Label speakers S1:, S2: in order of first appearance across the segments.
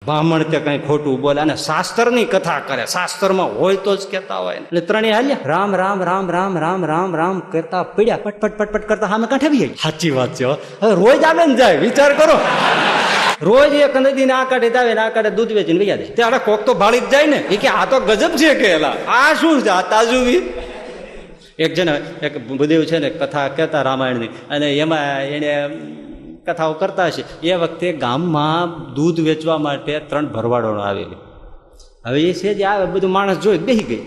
S1: બ્રાહ્મણ તે કઈ ખોટું બોલે અને શાસ્ત્રની કથા કરે, શાસ્ત્રમાં હોય તો જ કહેતા હોય ને. એટલે ત્રણેય હાલ્યા રામ રામ રામ રામ રામ રામ રામ કરતા પડ્યા, પટપટ પટપટ કરતા સામે કાંઠે આવી જાય. સાચી વાત છે. હવે રોજ આવે ને જાય, વિચાર કરો, રોજ એક નદીને આ કાંઠે આવે ને આ કાંઠે દૂધ વેચીને વૈયા જાય. ત્યારે કોક તો ભાળી જ જાય ને, એ કે આ તો ગજબ છે કે આ શું છે, આ તાજુવી. એક છે ને એક ભૂદેવ છે ને કથા કહેતા રામાયણની, અને એમાં એને કથાઓ કરતા હશે. એ વખતે ગામમાં દૂધ વેચવા માટે 3 ભરવાડો આવેલી. હવે એ છે જે આવે બધું માણસ જોઈ બેસી ગઈ.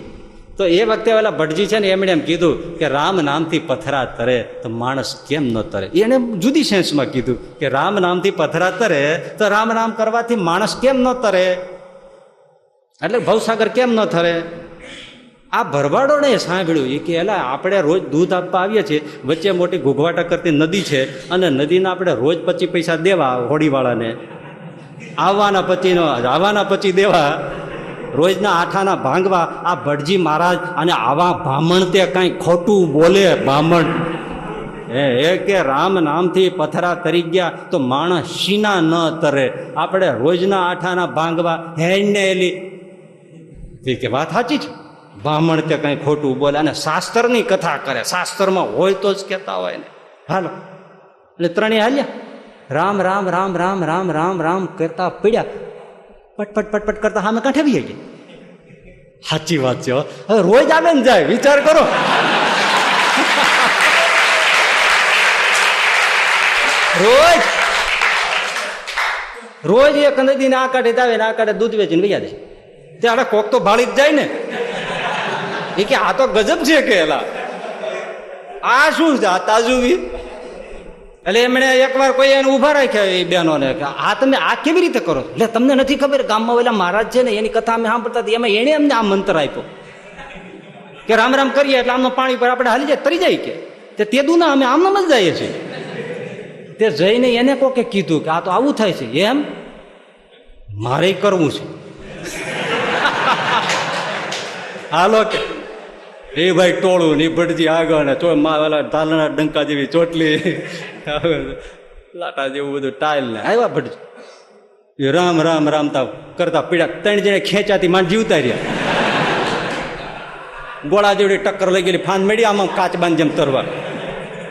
S1: તો એ વખતે પેલા ભટજી છે ને એમણે એમ કીધું કે રામ નામથી પથરા તરે તો માણસ કેમ ન તરે. એને જુદી સેન્સમાં કીધું કે રામ નામથી પથરા તરે તો રામ નામ કરવાથી માણસ કેમ ન તરે, એટલે ભવસાગર કેમ ન થરે. આ ભરવાડોને સાંભળ્યું એ કે એલા આપણે રોજ દૂધ આપવા આવીએ છીએ, વચ્ચે મોટી ઘૂઘવાટા કરતી નદી છે, અને નદીને આપણે રોજ 25 પૈસા દેવા હોડીવાળાને, આવવાના 25 દેવા, રોજના આઠાના ભાંગવા. આ ભટજી મહારાજ અને આવા બ્રાહ્મણ તે કાંઈ ખોટું બોલે બ્રાહ્મણ એ કે રામ નામથી પથરા તરી ગયા તો માણસ શીના ન તરે. આપણે રોજના આઠાના ભાંગવા હેને એલી કે વાત સાચી છે. બ્રાહ્મણ તે કઈ ખોટું બોલે અને શાસ્ત્રની કથા કરે, શાસ્ત્રમાં હોય તો જ કહેતા હોય ને. હાલો એટલે ત્રણેય હાલ્યા રામ રામ રામ રામ રામ રામ રામ કરતા પડ્યા, પટપટ પટપટ કરતા સામે કાંઠે આવી જાય. સાચી વાત છે. હવે રોજ આવે ને જાય, વિચાર કરો. રોજ એક નદીને આ કાંઠે આવે ને આ કાંઠે દૂધ વેચીને વૈયા જાય. ત્યારે કોક તો ભાળી જ જાય ને, એ કે આ તો ગજબ છે કે આ શું છે, આ તાજુવી. એટલે એમણે એકવાર કોઈ એને ઉભા રાખ્યા એ બહેનોને કે આ તમે આ કેવી રીતે કરો. એટલે તમને નથી ખબર, ગામમાં ઓલા મહારાજ છે ને એની કથા અમે સાંભળતા હતી, એમાં એને અમને આ મંત્ર આપ્યો કે રામ રામ કરીએ એટલે આમનો પાણી પર આપણે હાલી જાય, તરી જાય કે તે દુના અમે આમ જ જઈએ છીએ. તે જઈને એને કોકે કીધું કે આ તો આવું થાય છે, એમ મારે કરવું છે. હાલો કે એ ભાઈ ટોળું ને ભટજી આગળ ને તાલના ડંકા જેવી ચોટલી લાટા જેવું બધું ટાઈલ ને આવ્યા ભટજી રામ રામ રામતા કરતા પીડા. 3 જણે ખેંચાતી માંડ જીવતા રહ્યા. ગોળા જેવડી ટક્કર લઈ ગયેલી, ફાંદ મેળી આમાં કાચબાન જેમ તરવા,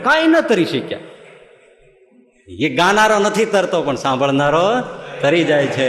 S1: કાંઈ ન તરી શક્યા. એ ગાનારો નથી તરતો પણ સાંભળનારો તરી જાય છે.